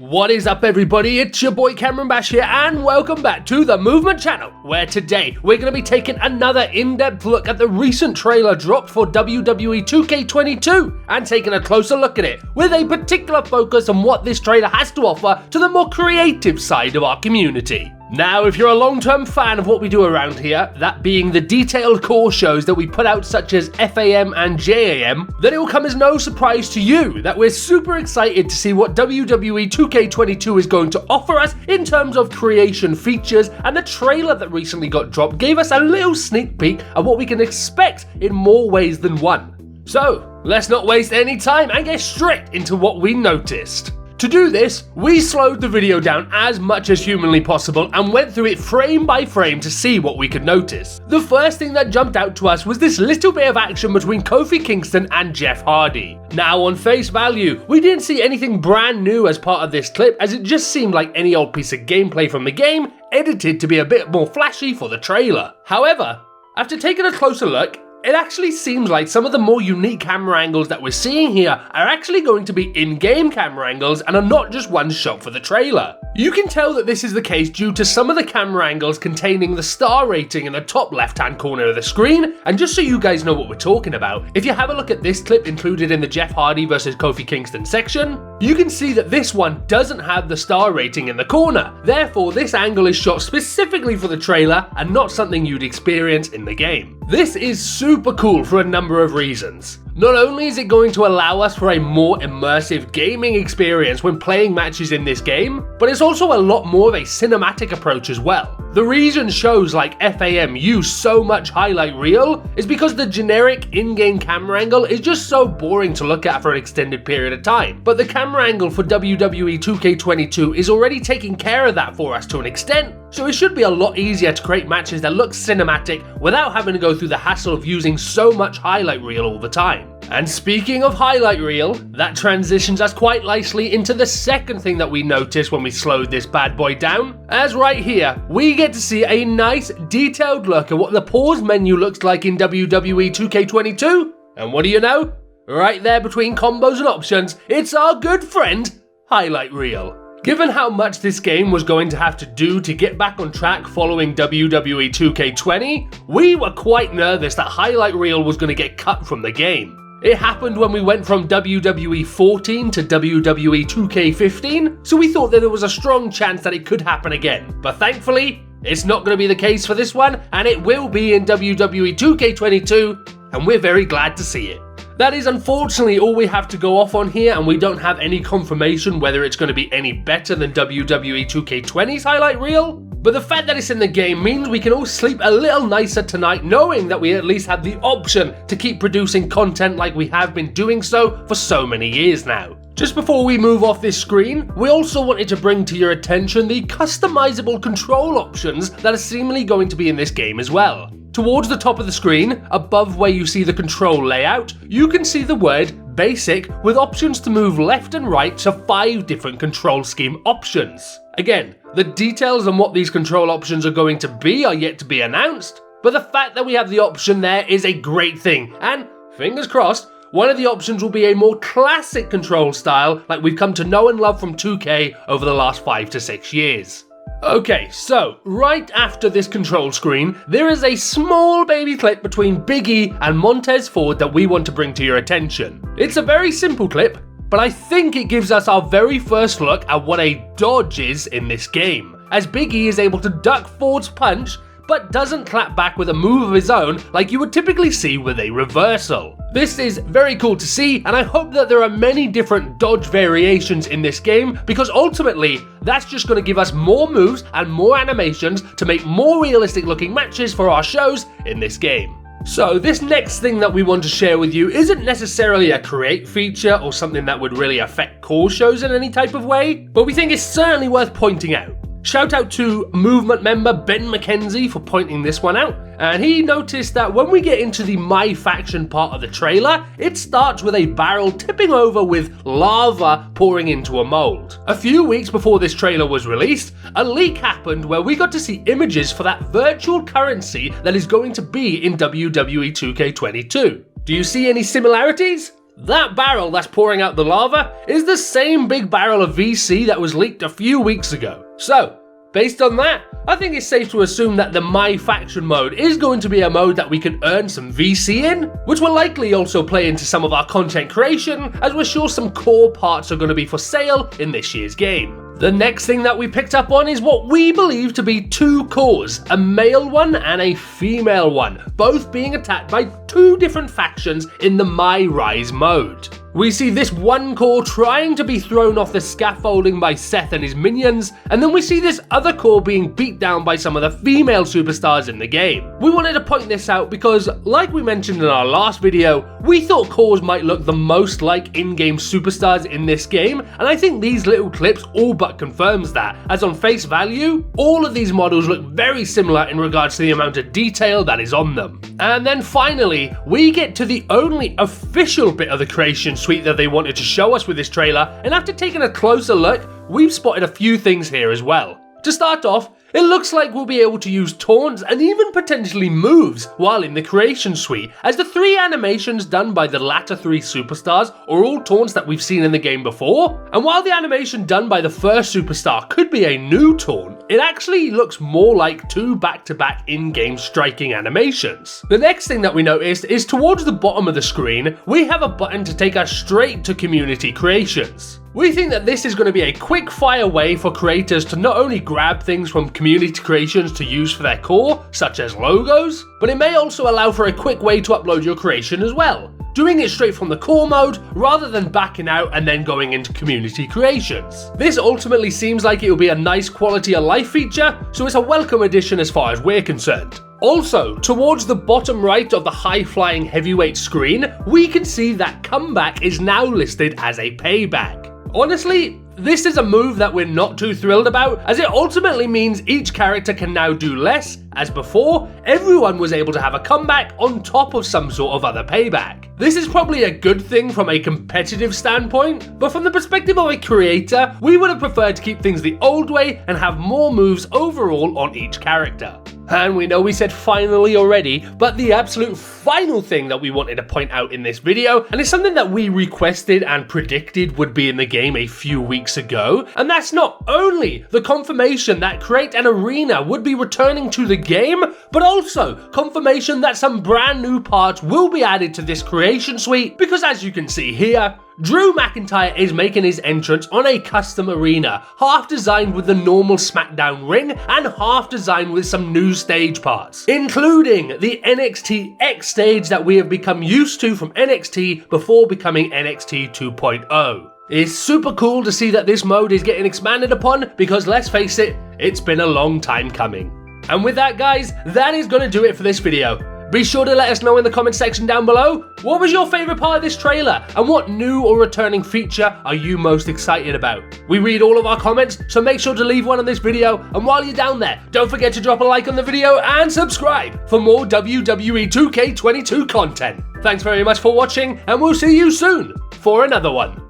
What is up, everybody? It's your boy Cameron Bash here, and welcome back to the Movement channel, where today we're going to be taking another in-depth look at the recent trailer dropped for WWE 2K22 and taking a closer look at it with a particular focus on what this trailer has to offer to the more creative side of our community. Now, if you're a long-term fan of what we do around here, that being the detailed core shows that we put out such as FAM and JAM, then it will come as no surprise to you that we're super excited to see what WWE 2K22 is going to offer us in terms of creation features, and the trailer that recently got dropped gave us a little sneak peek of what we can expect in more ways than one. So, let's not waste any time and get straight into what we noticed. To do this, we slowed the video down as much as humanly possible and went through it frame by frame to see what we could notice. The first thing that jumped out to us was this little bit of action between Kofi Kingston and Jeff Hardy. Now, on face value, we didn't see anything brand new as part of this clip, as it just seemed like any old piece of gameplay from the game, edited to be a bit more flashy for the trailer. However, after taking a closer look, it actually seems like some of the more unique camera angles that we're seeing here are actually going to be in-game camera angles and are not just one shot for the trailer. You can tell that this is the case due to some of the camera angles containing the star rating in the top left-hand corner of the screen, and just so you guys know what we're talking about, if you have a look at this clip included in the Jeff Hardy vs Kofi Kingston section, you can see that this one doesn't have the star rating in the corner. Therefore, this angle is shot specifically for the trailer and not something you'd experience in the game. This is super cool for a number of reasons. Not only is it going to allow us for a more immersive gaming experience when playing matches in this game, but it's also a lot more of a cinematic approach as well. The reason shows like FAM use so much highlight reel is because the generic in-game camera angle is just so boring to look at for an extended period of time. But the camera angle for WWE 2K22 is already taking care of that for us to an extent, so it should be a lot easier to create matches that look cinematic without having to go through the hassle of using so much highlight reel all the time. And speaking of highlight reel, that transitions us quite nicely into the second thing that we noticed when we slowed this bad boy down, as right here, we get to see a nice detailed look at what the pause menu looks like in WWE 2K22, and what do you know? Right there between combos and options, it's our good friend, highlight reel. Given how much this game was going to have to do to get back on track following WWE 2K20, we were quite nervous that highlight reel was going to get cut from the game. It happened when we went from WWE 14 to WWE 2K15, so we thought that there was a strong chance that it could happen again. But thankfully, it's not going to be the case for this one, and it will be in WWE 2K22, and we're very glad to see it. That is unfortunately all we have to go off on here, and we don't have any confirmation whether it's going to be any better than WWE 2K20's highlight reel, but the fact that it's in the game means we can all sleep a little nicer tonight knowing that we at least have the option to keep producing content like we have been doing so for so many years now. Just before we move off this screen, we also wanted to bring to your attention the customizable control options that are seemingly going to be in this game as well. Towards the top of the screen, above where you see the control layout, you can see the word Basic with options to move left and right to 5 different control scheme options. Again, the details on what these control options are going to be are yet to be announced, but the fact that we have the option there is a great thing, and fingers crossed, one of the options will be a more classic control style like we've come to know and love from 2K over the last 5 to 6 years. Okay, so right after this control screen, there is a small baby clip between Big E and Montez Ford that we want to bring to your attention. It's a very simple clip, but I think it gives us our very first look at what a dodge is in this game, as Big E is able to duck Ford's punch, but doesn't clap back with a move of his own like you would typically see with a reversal. This is very cool to see, and I hope that there are many different dodge variations in this game, because ultimately, that's just going to give us more moves and more animations to make more realistic looking matches for our shows in this game. So this next thing that we want to share with you isn't necessarily a create feature or something that would really affect core shows in any type of way, but we think it's certainly worth pointing out. Shout out to Movement member Ben McKenzie for pointing this one out, and he noticed that when we get into the MyFaction part of the trailer, it starts with a barrel tipping over with lava pouring into a mold. A few weeks before this trailer was released, a leak happened where we got to see images for that virtual currency that is going to be in WWE 2K22. Do you see any similarities? That barrel that's pouring out the lava is the same big barrel of VC that was leaked a few weeks ago. So, based on that, I think it's safe to assume that the MyFaction mode is going to be a mode that we can earn some VC in, which will likely also play into some of our content creation, as we're sure some core parts are going to be for sale in this year's game. The next thing that we picked up on is what we believe to be two cores, a male one and a female one, both being attacked by two different factions in the MyRise mode. We see this one core trying to be thrown off the scaffolding by Seth and his minions, and then we see this other core being beat down by some of the female superstars in the game. We wanted to point this out because, like we mentioned in our last video, we thought cores might look the most like in-game superstars in this game, and I think these little clips all but confirms that, as on face value, all of these models look very similar in regards to the amount of detail that is on them. And then finally, we get to the only official bit of the creation suite that they wanted to show us with this trailer, and after taking a closer look, we've spotted a few things here as well. To start off, it looks like we'll be able to use taunts and even potentially moves while in the creation suite, as the three animations done by the latter three superstars are all taunts that we've seen in the game before, and while the animation done by the first superstar could be a new taunt, it actually looks more like two back-to-back in-game striking animations. The next thing that we noticed is towards the bottom of the screen, we have a button to take us straight to community creations. We think that this is going to be a quick fire way for creators to not only grab things from community creations to use for their core, such as logos, but it may also allow for a quick way to upload your creation as well, doing it straight from the core mode rather than backing out and then going into community creations. This ultimately seems like it will be a nice quality of life feature, so it's a welcome addition as far as we're concerned. Also, towards the bottom right of the high-flying heavyweight screen, we can see that comeback is now listed as a payback. Honestly, this is a move that we're not too thrilled about, as it ultimately means each character can now do less, as before, everyone was able to have a comeback on top of some sort of other payback. This is probably a good thing from a competitive standpoint, but from the perspective of a creator, we would have preferred to keep things the old way and have more moves overall on each character. And we know we said finally already, but the absolute final thing that we wanted to point out in this video, and it's something that we requested and predicted would be in the game a few weeks ago, and that's not only the confirmation that Create an Arena would be returning to the game, but also confirmation that some brand new parts will be added to this creation suite, because as you can see here, Drew McIntyre is making his entrance on a custom arena, half designed with the normal SmackDown ring and half designed with some new stage parts, including the NXT X stage that we have become used to from NXT before becoming NXT 2.0. It's super cool to see that this mode is getting expanded upon, because let's face it, it's been a long time coming. And with that guys, that is going to do it for this video. Be sure to let us know in the comment section down below, what was your favourite part of this trailer, and what new or returning feature are you most excited about? We read all of our comments, so make sure to leave one on this video, and while you're down there, don't forget to drop a like on the video and subscribe for more WWE 2K22 content. Thanks very much for watching, and we'll see you soon for another one.